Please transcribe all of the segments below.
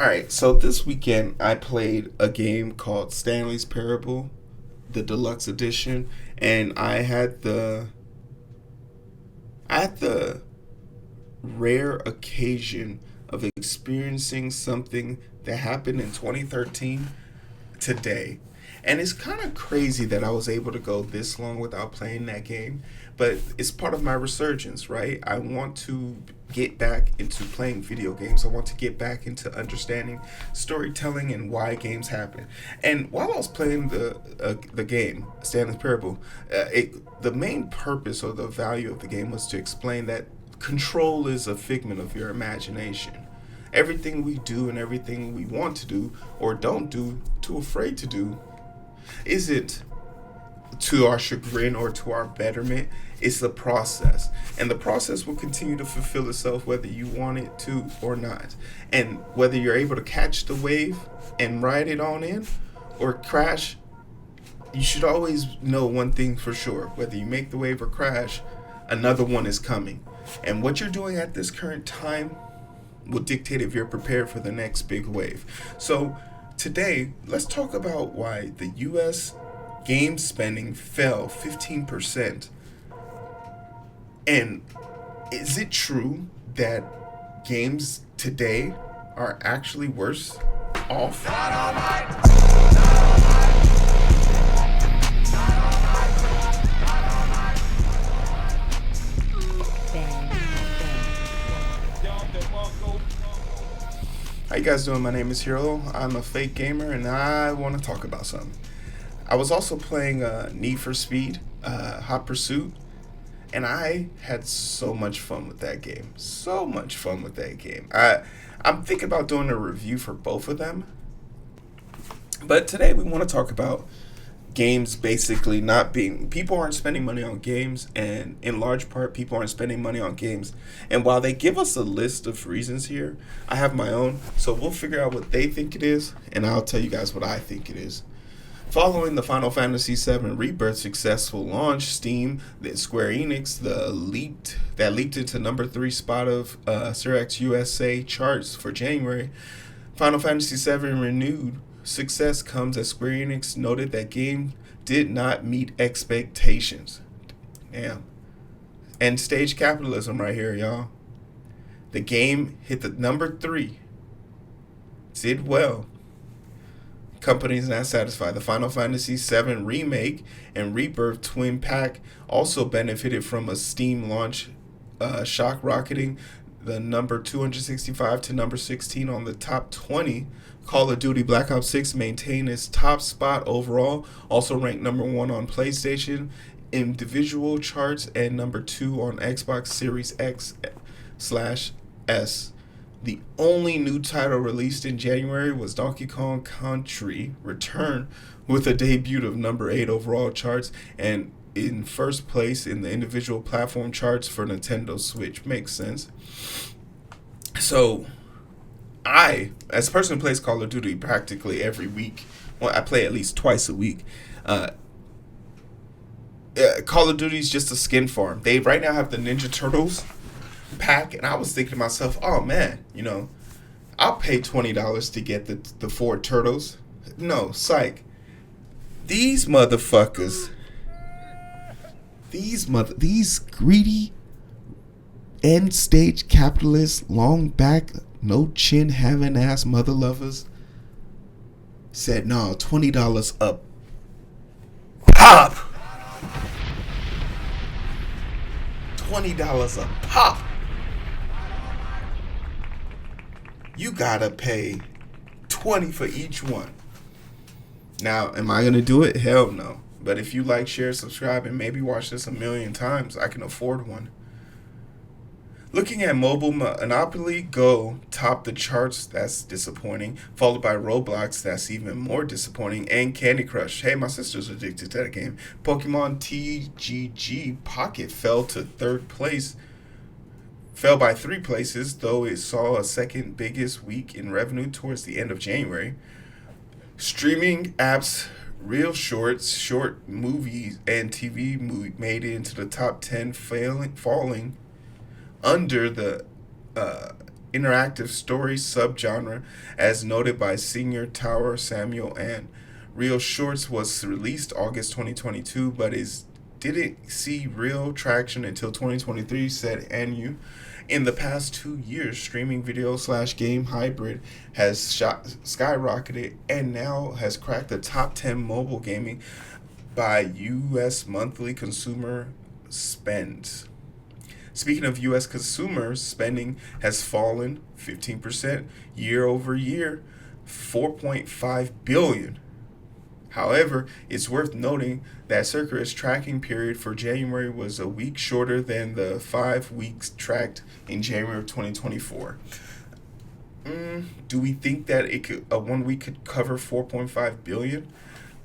Alright, so this weekend I played a game called Stanley's Parable, the deluxe edition, and I had the rare occasion of experiencing something that happened in 2013 today. And it's kind of crazy that I was able to go this long without playing that game, but it's part of my resurgence, right? I want to get back into playing video games. I want to get back into understanding storytelling and why games happen. And while I was playing the game, Stanley's Parable, the main purpose or the value of the game was to explain that control is a figment of your imagination. Everything we do and everything we want to do or don't do, too afraid to do, isn't to our chagrin or to our betterment. It's the process. And the process will continue to fulfill itself whether you want it to or not. And whether you're able to catch the wave and ride it on in or crash, you should always know one thing for sure. Whether you make the wave or crash, another one is coming. And what you're doing at this current time will dictate if you're prepared for the next big wave. So, today, let's talk about why the US game spending fell 15%. And is it true that games today are actually worse off? How you guys doing? My name is Hero. I'm a fake gamer and I want to talk about something. I was also playing Need for Speed, Hot Pursuit, and I had so much fun with that game. So much fun with that game. I'm thinking about doing a review for both of them. But today we want to talk about games basically not being, people aren't spending money on games, and in large part people aren't spending money on games. And while they give us a list of reasons here, I have my own, so we'll figure out what they think it is and I'll tell you guys what I think it is. Following the Final Fantasy VII Rebirth successful launch, Steam, the Square Enix, leaped into number 3 spot of Circana USA charts for January. Final Fantasy VII renewed success comes as Square Enix noted that game did not meet expectations. Damn. End stage capitalism right here, y'all. The game hit the number 3. Did well. Companies not satisfied. The Final Fantasy VII Remake and Rebirth Twin Pack also benefited from a Steam launch, shock rocketing the number 265 to number 16 on the top 20. Call of Duty Black Ops 6 maintained its top spot overall, also ranked number 1 on PlayStation individual charts and number 2 on Xbox Series X/S. The only new title released in January was Donkey Kong Country Return, with a debut of number 8 overall charts and in first place in the individual platform charts for Nintendo Switch. Makes sense. So, as a person who plays Call of Duty practically every week, well, I play at least twice a week. Call of Duty is just a skin farm. They right now have the Ninja Turtles pack, and I was thinking to myself, oh man, I'll pay $20 to get the 4 turtles. No, psych. These motherfuckers, these greedy end stage capitalists, long back, no chin having ass mother lovers said, no, $20 up. Pop! $20 a pop. You gotta pay 20 for each one. Now, am I gonna do it? Hell no. But if you like, share, subscribe, and maybe watch this a million times, I can afford one. Looking at mobile, Monopoly Go topped the charts. That's disappointing. Followed by Roblox. That's even more disappointing. And Candy Crush. Hey, my sister's addicted to that game. Pokémon TCG Pocket fell to 3rd place. Fell by 3 places, though it saw a second biggest week in revenue towards the end of January. Streaming apps, Real Shorts, short movies, and TV made it into the top 10, falling under the interactive story subgenre, as noted by Senior Tower Samuel and Real Shorts was released August 2022, but didn't see real traction until 2023, said Anu. In the past 2 years, streaming video slash game hybrid has skyrocketed and now has cracked the top 10 mobile gaming by U.S. monthly consumer spend. Speaking of U.S. consumers, spending has fallen 15% year over year, 4.5 billion. However, it's worth noting that Circana's tracking period for January was a week shorter than the 5 weeks tracked in January of 2024. Do we think that a 1 week could cover 4.5 billion?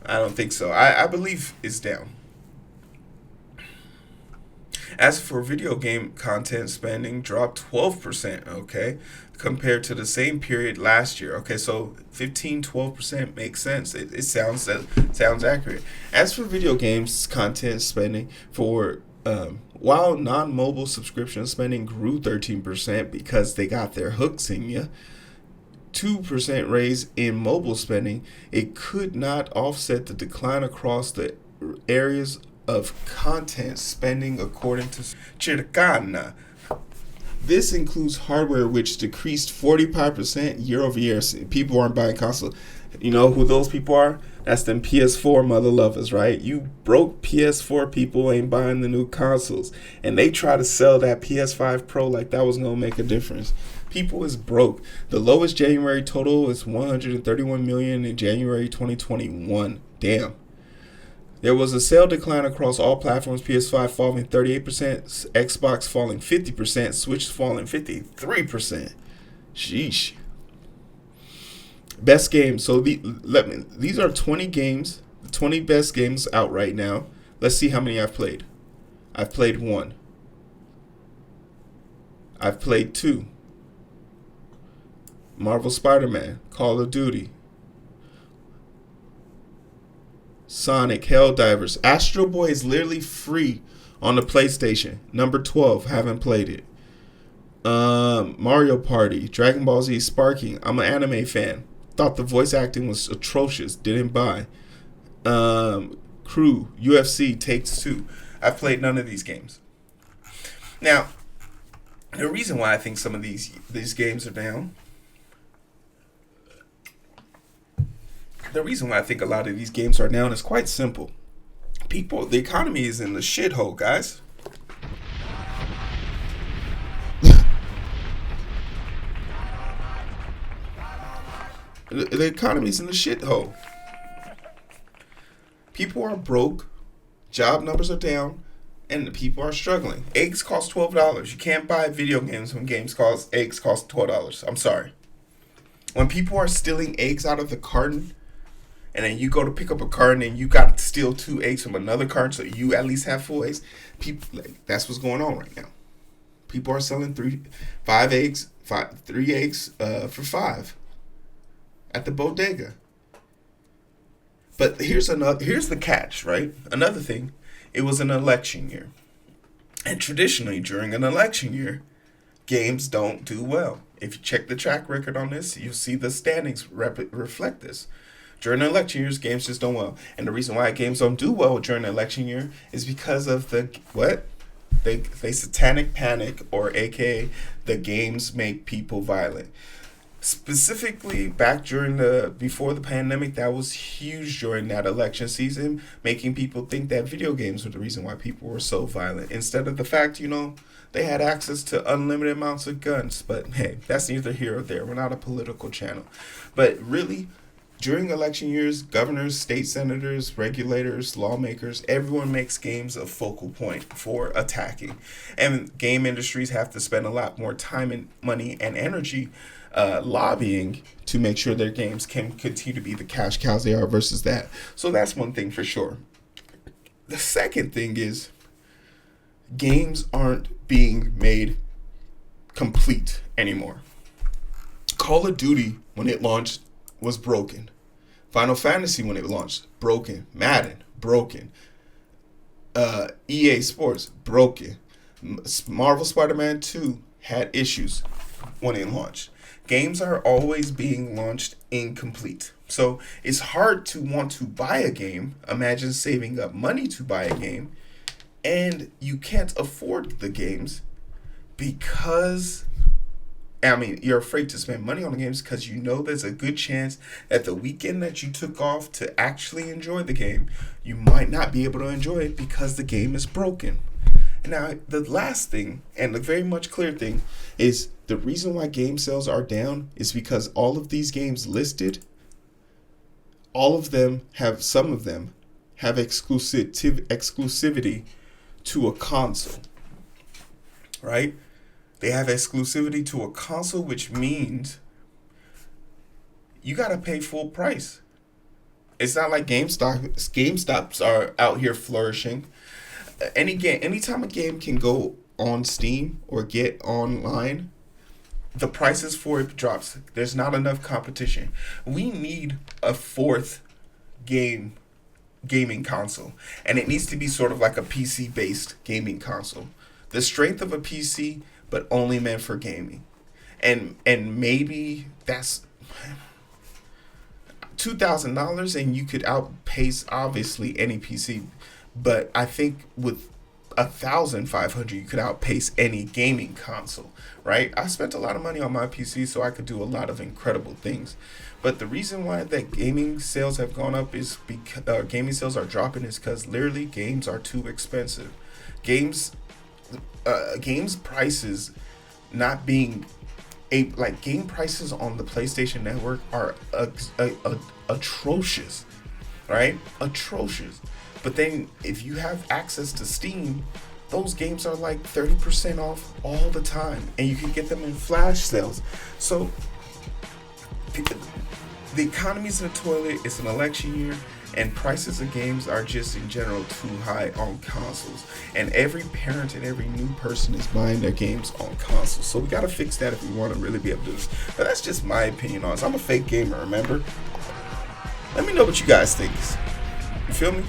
I don't think so. I believe it's down. As for video game content spending, dropped 12%, okay, compared to the same period last year. Okay, so 12% makes sense. It sounds accurate. As for video games content spending, while non-mobile subscription spending grew 13% because they got their hooks in you, 2% raise in mobile spending, it could not offset the decline across the areas of content spending, according to Circana. This includes hardware, which decreased 45% year over year. People aren't buying consoles. You know who those people are? That's them PS4 mother lovers, right? You broke PS4 people ain't buying the new consoles. And they try to sell that PS5 Pro like that was going to make a difference. People is broke. The lowest January total is 131 million in January 2021. Damn. There was a sale decline across all platforms, PS5 falling 38%, Xbox falling 50%, Switch falling 53%. Sheesh. Best games. So these are 20 games, the 20 best games out right now. Let's see how many I've played. I've played 1. I've played 2. Marvel Spider-Man, Call of Duty, Sonic, Helldivers. Astro Boy is literally free on the PlayStation. Number 12, haven't played it. Mario Party, Dragon Ball Z, Sparking. I'm an anime fan. Thought the voice acting was atrocious. Didn't buy. Crew, UFC, Takes Two. I've played none of these games. Now, the reason why I think some of these games are down, the reason why I think a lot of these games are down is quite simple. The economy is in the shithole, guys. The economy's in the shithole. People are broke, job numbers are down, and the people are struggling. Eggs cost $12. You can't buy video games when eggs cost $12. I'm sorry. When people are stealing eggs out of the carton, and then you go to pick up a carton and you got to steal 2 eggs from another carton so you at least have 4 eggs. That's what's going on right now. People are selling 3 eggs for 5 at the bodega. But here's the catch, right? Another thing, it was an election year. And traditionally during an election year, games don't do well. If you check the track record on this, you'll see the standings reflect this. During election years, games just don't well. And the reason why games don't do well during the election year is because of they satanic panic, or aka the games make people violent. Specifically, back before the pandemic, that was huge during that election season, making people think that video games were the reason why people were so violent, instead of the fact, they had access to unlimited amounts of guns. But hey, that's neither here or there. We're not a political channel. But really, during election years, governors, state senators, regulators, lawmakers, everyone makes games a focal point for attacking. And game industries have to spend a lot more time and money and energy lobbying to make sure their games can continue to be the cash cows they are versus that. So that's one thing for sure. The second thing is games aren't being made complete anymore. Call of Duty, when it launched, was broken. Final Fantasy, when it launched, broken. Madden, broken. EA Sports, broken. Marvel Spider-Man 2 had issues. when they launch. Games are always being launched incomplete. So it's hard to want to buy a game. Imagine saving up money to buy a game and you can't afford the games because you're afraid to spend money on the games because you know there's a good chance that the weekend that you took off to actually enjoy the game, you might not be able to enjoy it because the game is broken. Now, the last thing, and the very much clear thing, is the reason why game sales are down is because all of these games listed, some of them have exclusivity to a console, right? They have exclusivity to a console, which means you got to pay full price. It's not like GameStops are out here flourishing. Anytime a game can go on Steam or get online, the prices for it drops. There's not enough competition. We need a fourth gaming console, and it needs to be sort of like a PC based gaming console. The strength of a PC, but only meant for gaming. And maybe that's $2,000 and you could outpace obviously any PC. But I think with $1,500 you could outpace any gaming console, right? I spent a lot of money on my PC so I could do a lot of incredible things. But the reason why that gaming sales have gone up is because gaming sales are dropping is because literally games are too expensive. Games prices not being game prices on the PlayStation Network are atrocious, right? Atrocious. But then if you have access to Steam, those games are like 30% off all the time, and you can get them in flash sales. So the economy's in the toilet. It's an election year, and prices of games are just in general too high on consoles. And every parent and every new person is buying their games on consoles. So we gotta fix that if we want to really be able to do this. But that's just my opinion on this. I'm a fake gamer, remember? Let me know what you guys think. You feel me?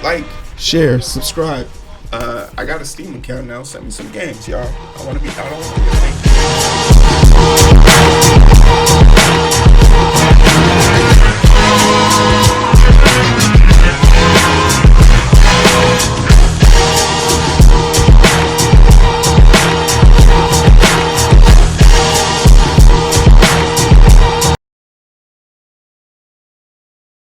Like, share, subscribe. I got a Steam account now. Send me some games, y'all. I don't want to be